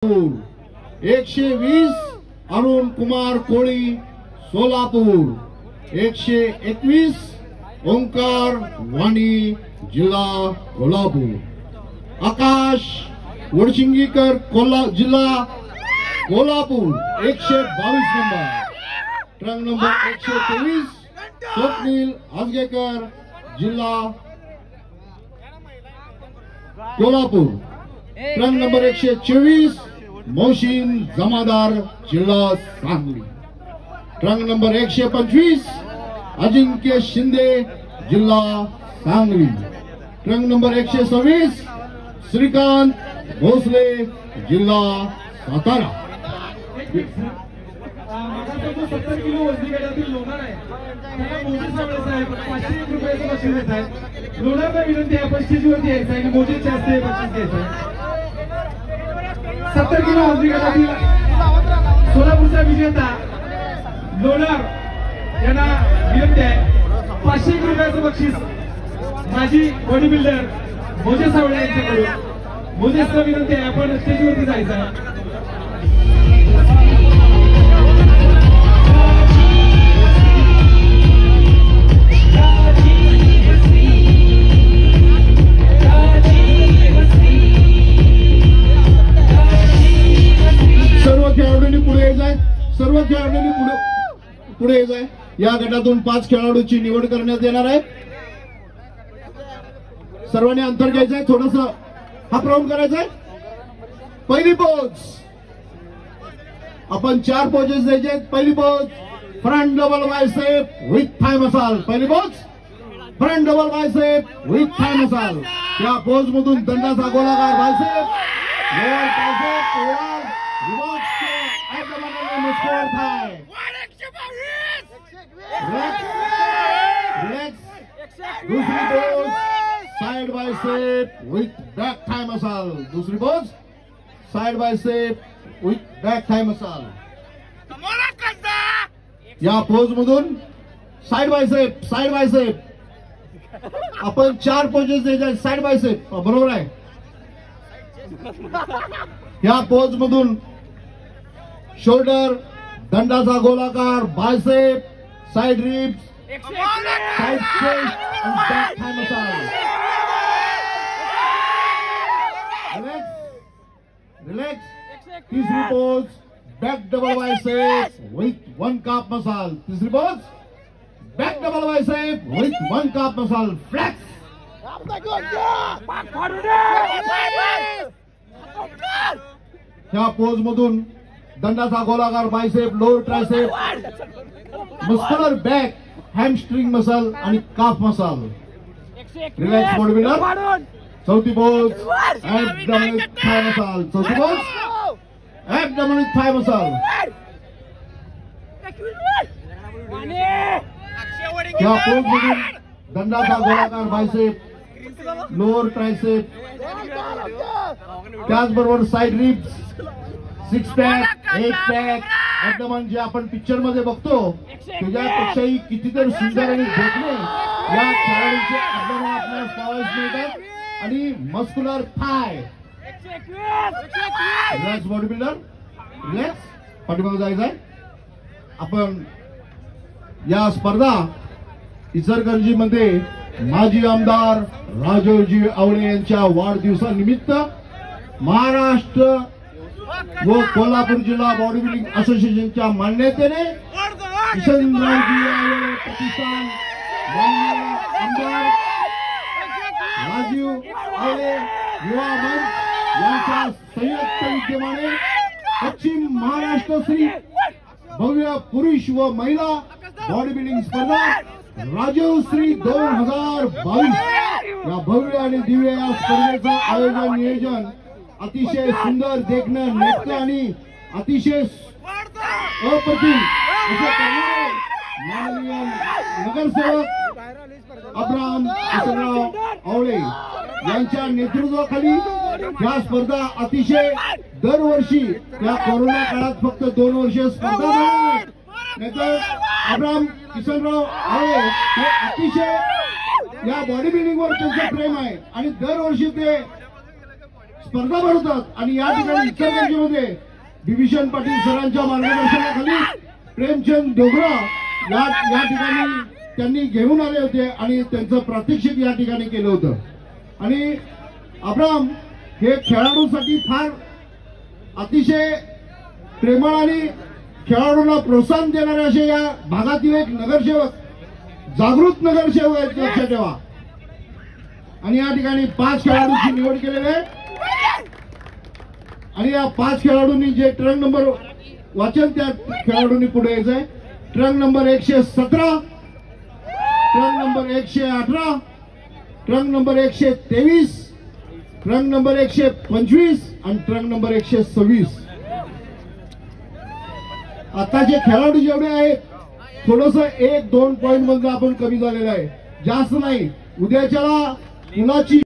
120 अरुण कुमार कोळी सोलापूर, 121 ओंकार वाणी जिल्हा कोल्हापूर, आकाश वडशिंगीकर जिल्हा Kolhapur 122 number, trunk number 123 Swapnil Ajgekar जिल्हा कोल्हापूर, ट्रंक नंबर 124 मोहसिन जमादार जिल्हा सांगली, ट्रंक नंबर 125 अजिंक्य शिंदे जिल्हा सांगली, ट्रंक नंबर 126 श्रीकांत भोसले जिल्हा सातारा। 70 किलो वजनी गटातील लोणार आहे त्याला मोदी साहेब 500 रुपयाचं बक्षीस देत आहेत। लोणारला विनंती आहे 35 वरती यायचं आणि मोदीच्या हस्ते बक्षीस द्यायचं आहे। 70 किलो वजनी गटातील सोलापूरचा विजेता लोणार यांना विनंती आहे 500 रुपयाचं बक्षीस माजी बॉडी बिल्डर मोजे सावळे यांच्याकडून। मोजेसला विनंती आहे आपण स्टेजवरती जायचं आहे। सर्व खेळाडूंनी पुढे यायचंय। या गटातून 5 खेळाडूंची निवड करण्यात येणार आहे। सर्वांनी अंतर घ्यायचंय, थोडस हाफ राऊंड करायचंय। पहिली पोज आपण 4 पोजेस द्यायचे। पहिली pose front double bicep with thigh muscle, पहिली pose front double bicep with thigh muscle. या पोज मधून दंडाचा गोलाकार bicep, lower bicep, reverse muscular thigh, relax, दूसरी pose side bicep with back thigh muscle, दूसरी pose side bicep with back thigh muscle. या pose मधून side bicep आपण 4 poses द्यायचे साइड बाइसेप, बरोबर आहे। या पोज मधून शोल्डर दंडाचा गोलाकार bicep, side ribs, side chest and back thigh massage. Relax. तीसरी pose back double bicep with 1 calf massage. तीसरी pose back double bicep with 1 calf massage. Flex. या पोज मधून दंडाचा गोलाकार bicep, lower tricep, muscular back, hamstring muscle आणि calf muscle. Relax bodybuilder. चौथी pose abdominal thigh muscle, चौथी pose abdominal thigh muscle. या pose मधून दंडाचा गोलाकार बायसेप, लोअर ट्रायसेप, त्याचबरोबर साइड रिब्स, 6 पॅक, 8 पॅक, एकदम जे आपण पिक्चर मध्ये बघतो त्याच्यापेक्षाही कितीतरी सुंदर आणि देखणे या खेळाडूंचे एकदम आपल्याला पाहायला मिळतात। आणि मस्कुलर थाय। रिलॅक्स बॉडी बिल्डर, रिलॅक्स, पाठीमागे जायचंय। आपण या स्पर्धा इचलकरंजी मध्ये माजी आमदार राजूजी आवळे यांच्या वाढदिवसानिमित्त महाराष्ट्र व कोल्हापूर जिल्हा बॉडी बिल्डिंग असोसिएशनच्या मान्यतेने किशनरावजी आवळे प्रतिष्ठान, आमदार राजीव आवळे युवा मंच यांच्या संयुक्त विद्यमाने पश्चिम महाराष्ट्र श्री भव्य पुरुष व महिला बॉडी बिल्डिंग स्पर्धा राजश्री 2022 या भव्य आणि दिव्य या स्पर्धेचं आयोजन नियोजन अतिशय सुंदर देखणं नेटकं आणि अतिशय अप्रतिम असे करणारे माननीय नगरसेवक अब्राहम किशनराव आवळे यांच्या नेतृत्वाखाली या स्पर्धा अतिशय दरवर्षी या कोरोना काळात फक्त 2 वर्ष स्पर्धा झाली, नाहीतर अब्राहम किशनराव आवळे हे अतिशय या बॉडी बिल्डिंग वर त्यांचं प्रेम आहे आणि दरवर्षी ते स्पर्धा भरवतात आणि या ठिकाणी इचलकरंजीमध्ये डिव्हिजन पाटील सरांच्या मार्गदर्शनाखाली प्रेमचंद डोगरा या ठिकाणी त्यांनी घेऊन आले होते आणि त्यांचं प्रात्यक्षिक या ठिकाणी केलं होतं. आणि अब्राम हे खेळाडूंसाठी फार अतिशय प्रेमळ आणि खेळाडूंना प्रोत्साहन देणारे असे या भागातील एक नगरसेवक, जागृत नगरसेवक आहेत, लक्षात ठेवा. आणि या ठिकाणी 5 खेळाडूंची निवड केलेली आहे आणि या 5 खेळाडूंनी जे ट्रंक नंबर वाचन त्या खेळाडूंनी पुढे यायचंय. Trunk number 117, trunk number 118, trunk number 123, trunk number 125 आणि ट्रंक नंबर 126. आता जे खेळाडू जेवढे आहेत थोडस 1-2 पॉईंट मध्ये आपण कमी झालेलं आहे, जास्त नाही. उद्याच्याला मुलाची